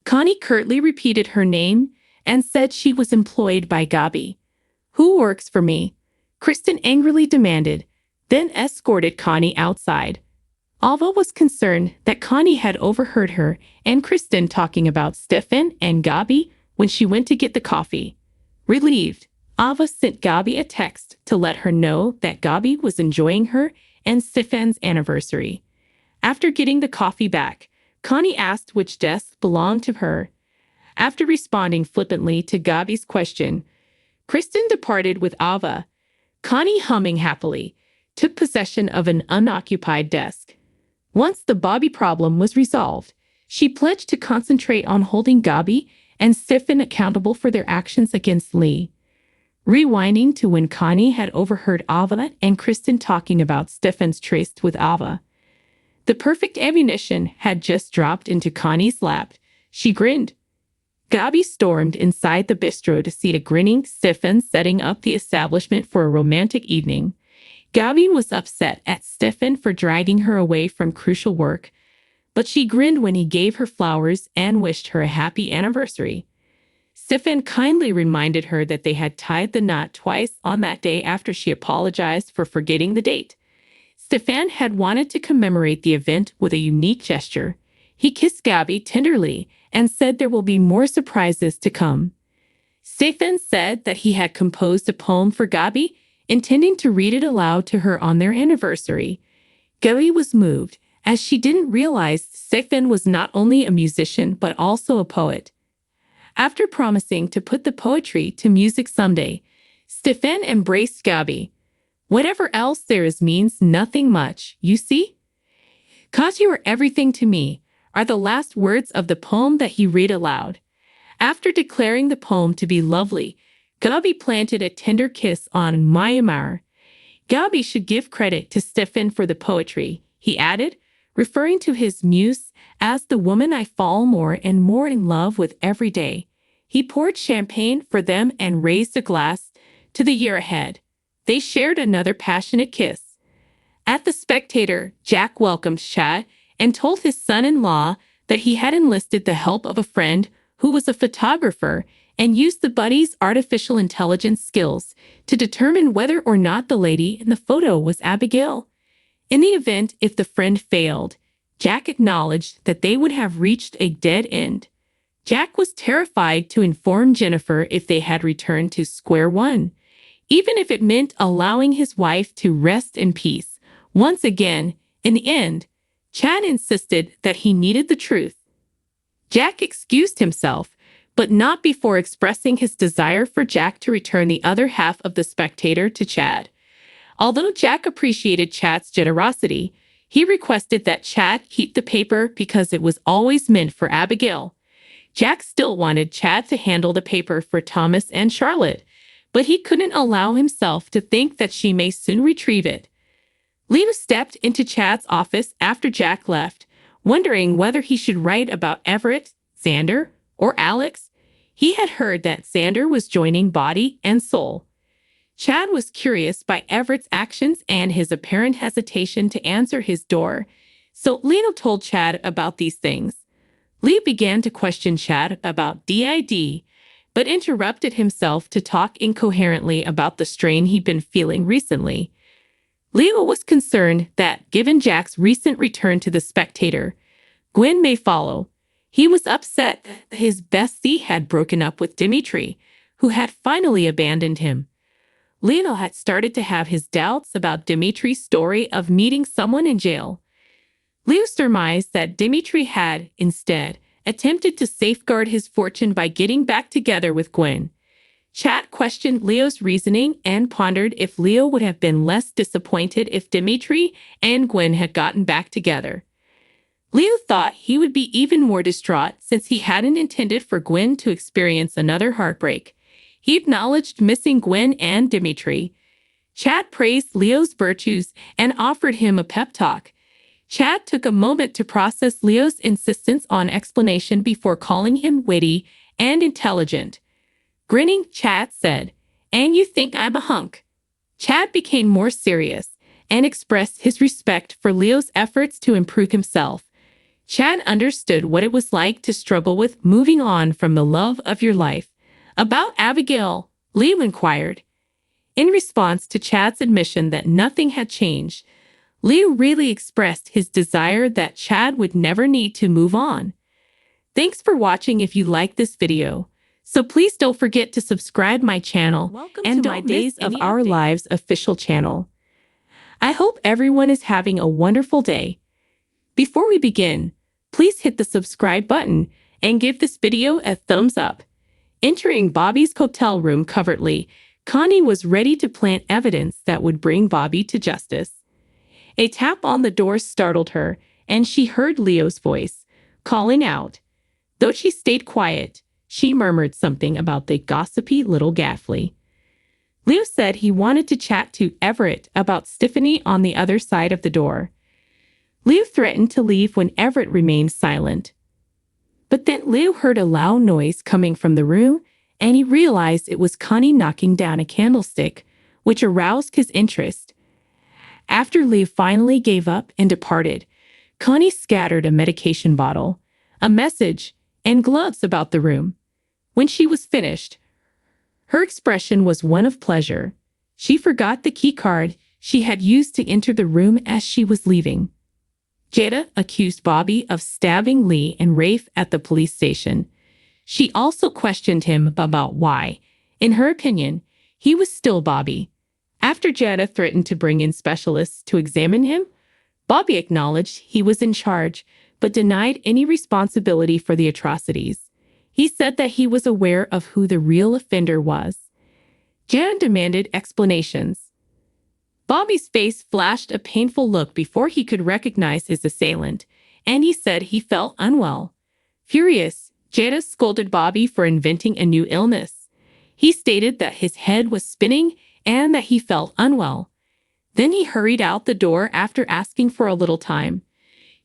Connie curtly repeated her name and said she was employed by Gabi. Who works for me? Kristen angrily demanded, then escorted Connie outside. Ava was concerned that Connie had overheard her and Kristen talking about Stefan and Gabi when she went to get the coffee. Relieved, Ava sent Gabi a text to let her know that Gabi was enjoying her and Stefan's anniversary. After getting the coffee back, Connie asked which desk belonged to her. After responding flippantly to Gabi's question, Kristen departed with Ava. Connie, humming happily, took possession of an unoccupied desk. Once the Bobby problem was resolved, she pledged to concentrate on holding Gabi and Stefan accountable for their actions against Lee. Rewinding to when Connie had overheard Ava and Kristen talking about Stefan's tryst with Ava. The perfect ammunition had just dropped into Connie's lap. She grinned. Gabi stormed inside the bistro to see a grinning Stefan setting up the establishment for a romantic evening. Gabi was upset at Stefan for dragging her away from crucial work, but she grinned when he gave her flowers and wished her a happy anniversary. Stefan kindly reminded her that they had tied the knot twice on that day after she apologized for forgetting the date. Stefan had wanted to commemorate the event with a unique gesture. He kissed Gabi tenderly and said there will be more surprises to come. Stefan said that he had composed a poem for Gabi, intending to read it aloud to her on their anniversary. Gabi was moved, as she didn't realize Stefan was not only a musician but also a poet. After promising to put the poetry to music someday, Stefan embraced Gabi. Whatever else there is means nothing much, you see? "'Cause you are everything to me," are the last words of the poem that he read aloud. After declaring the poem to be lovely, Gabi planted a tender kiss on Myanmar. Gabi should give credit to Stefan for the poetry, he added, referring to his muse as the woman I fall more and more in love with every day. He poured champagne for them and raised a glass to the year ahead. They shared another passionate kiss. At the Spectator, Jack welcomed Chad and told his son-in-law that he had enlisted the help of a friend who was a photographer and used the buddy's artificial intelligence skills to determine whether or not the lady in the photo was Abigail. In the event if the friend failed, Jack acknowledged that they would have reached a dead end. Jack was terrified to inform Jennifer if they had returned to square one, even if it meant allowing his wife to rest in peace. Once again, in the end, Chad insisted that he needed the truth. Jack excused himself, but not before expressing his desire for Jack to return the other half of the Spectator to Chad. Although Jack appreciated Chad's generosity, he requested that Chad keep the paper because it was always meant for Abigail. Jack still wanted Chad to handle the paper for Thomas and Charlotte, but he couldn't allow himself to think that she may soon retrieve it. Leo stepped into Chad's office after Jack left, wondering whether he should write about Everett, Xander, or Alex. He had heard that Xander was joining Body and Soul. Chad was curious by Everett's actions and his apparent hesitation to answer his door, so Leo told Chad about these things. Lee began to question Chad about DID, but interrupted himself to talk incoherently about the strain he'd been feeling recently. Leo was concerned that, given Jack's recent return to the Spectator, Gwen may follow. He was upset that his bestie had broken up with Dimitri, who had finally abandoned him. Leo had started to have his doubts about Dimitri's story of meeting someone in jail. Leo surmised that Dimitri had, instead, attempted to safeguard his fortune by getting back together with Gwen. Chad questioned Leo's reasoning and pondered if Leo would have been less disappointed if Dimitri and Gwen had gotten back together. Leo thought he would be even more distraught since he hadn't intended for Gwen to experience another heartbreak. He acknowledged missing Gwen and Dimitri. Chad praised Leo's virtues and offered him a pep talk. Chad took a moment to process Leo's insistence on explanation before calling him witty and intelligent. Grinning, Chad said, "And you think I'm a hunk?" Chad became more serious and expressed his respect for Leo's efforts to improve himself. Chad understood what it was like to struggle with moving on from the love of your life. About Abigail, Leo inquired. In response to Chad's admission that nothing had changed, Leo really expressed his desire that Chad would never need to move on. Thanks for watching. If you like this video, so please don't forget to subscribe my channel. Welcome and to my Days of Our Lives official channel. I hope everyone is having a wonderful day. Before we begin, please hit the subscribe button and give this video a thumbs up. Entering Bobby's hotel room covertly, Connie was ready to plant evidence that would bring Bobby to justice. A tap on the door startled her, and she heard Leo's voice, calling out. Though she stayed quiet, she murmured something about the gossipy little Gaffley. Leo said he wanted to chat to Everett about Stephanie on the other side of the door. Leo threatened to leave when Everett remained silent. But then Leo heard a loud noise coming from the room, and he realized it was Connie knocking down a candlestick, which aroused his interest. After Leo finally gave up and departed, Connie scattered a medication bottle, a message, and gloves about the room. When she was finished, her expression was one of pleasure. She forgot the key card she had used to enter the room as she was leaving. Jada accused Bobby of stabbing Lee and Rafe at the police station. She also questioned him about why, in her opinion, he was still Bobby. After Jada threatened to bring in specialists to examine him, Bobby acknowledged he was in charge, but denied any responsibility for the atrocities. He said that he was aware of who the real offender was. Jada demanded explanations. Bobby's face flashed a painful look before he could recognize his assailant, and he said he felt unwell. Furious, Jada scolded Bobby for inventing a new illness. He stated that his head was spinning and that he felt unwell. Then he hurried out the door after asking for a little time.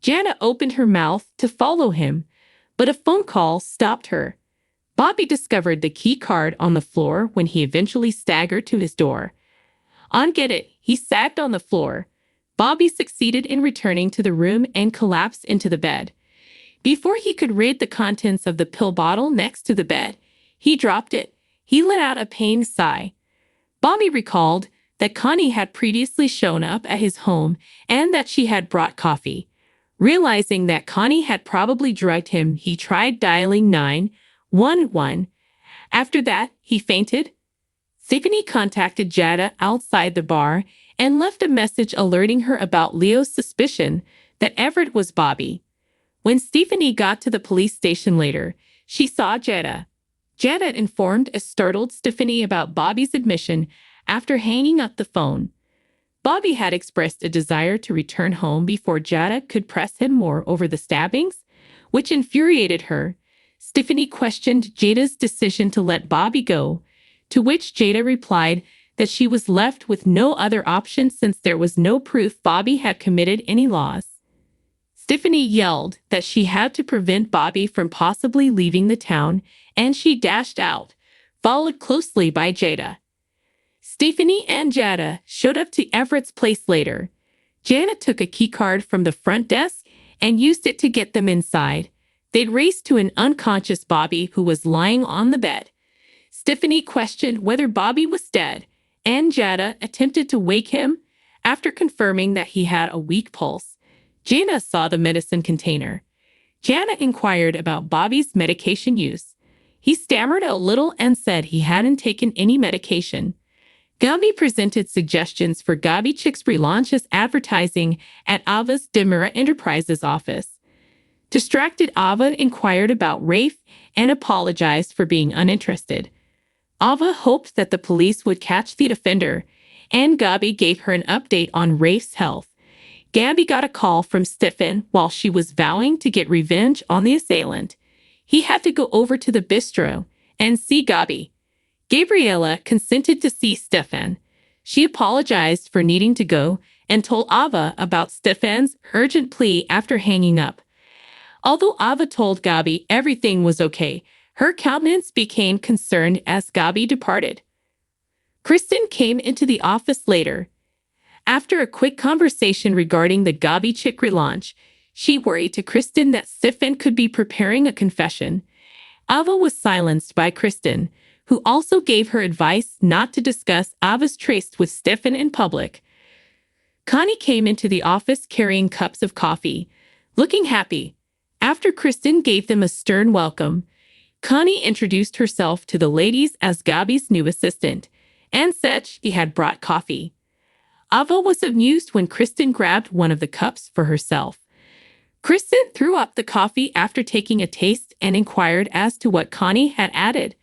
Jada opened her mouth to follow him, but a phone call stopped her. Bobby discovered the key card on the floor when he eventually staggered to his door. On get it, he sagged on the floor. Bobby succeeded in returning to the room and collapsed into the bed. Before he could read the contents of the pill bottle next to the bed, he dropped it. He let out a pained sigh. Bobby recalled that Connie had previously shown up at his home and that she had brought coffee. Realizing that Connie had probably drugged him, he tried dialing 911. After that, he fainted. Stephanie contacted Jada outside the bar and left a message alerting her about Leo's suspicion that Everett was Bobby. When Stephanie got to the police station later, she saw Jada. Jada informed a startled Stephanie about Bobby's admission after hanging up the phone. Bobby had expressed a desire to return home before Jada could press him more over the stabbings, which infuriated her. Stephanie questioned Jada's decision to let Bobby go, to which Jada replied that she was left with no other option since there was no proof Bobby had committed any loss. Stephanie yelled that she had to prevent Bobby from possibly leaving the town, and she dashed out, followed closely by Jada. Stephanie and Jada showed up to Everett's place later. Jada took a keycard from the front desk and used it to get them inside. They'd raced to an unconscious Bobby who was lying on the bed. Stephanie questioned whether Bobby was dead, and Jada attempted to wake him. After confirming that he had a weak pulse, Jada saw the medicine container. Jada inquired about Bobby's medication use. He stammered a little and said he hadn't taken any medication. Gabi presented suggestions for Gabi Chick's relaunch as advertising at Ava's Demura Enterprises office. Distracted Ava inquired about Rafe and apologized for being uninterested. Ava hoped that the police would catch the offender, and Gabi gave her an update on Rafe's health. Gabi got a call from Stefan while she was vowing to get revenge on the assailant. He had to go over to the bistro and see Gabi. Gabriella consented to see Stefan. She apologized for needing to go and told Ava about Stefan's urgent plea after hanging up. Although Ava told Gabi everything was okay, her countenance became concerned as Gabi departed. Kristen came into the office later. After a quick conversation regarding the Gabi Chick relaunch, She worried to Kristen that Stefan could be preparing a confession. Ava was silenced by Kristen, who also gave her advice not to discuss Ava's tryst with Stefan in public. Connie came into the office carrying cups of coffee, looking happy. After Kristen gave them a stern welcome, Connie introduced herself to the ladies as Gabi's new assistant and said she had brought coffee. Ava was amused when Kristen grabbed one of the cups for herself. Kristen threw up the coffee after taking a taste and inquired as to what Connie had added.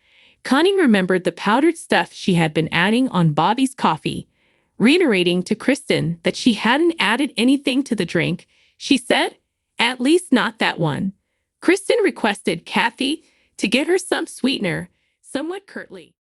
Connie remembered the powdered stuff she had been adding on Bobby's coffee. Reiterating to Kristen that she hadn't added anything to the drink, she said, "At least not that one." Kristen requested Kathy to get her some sweetener, somewhat curtly.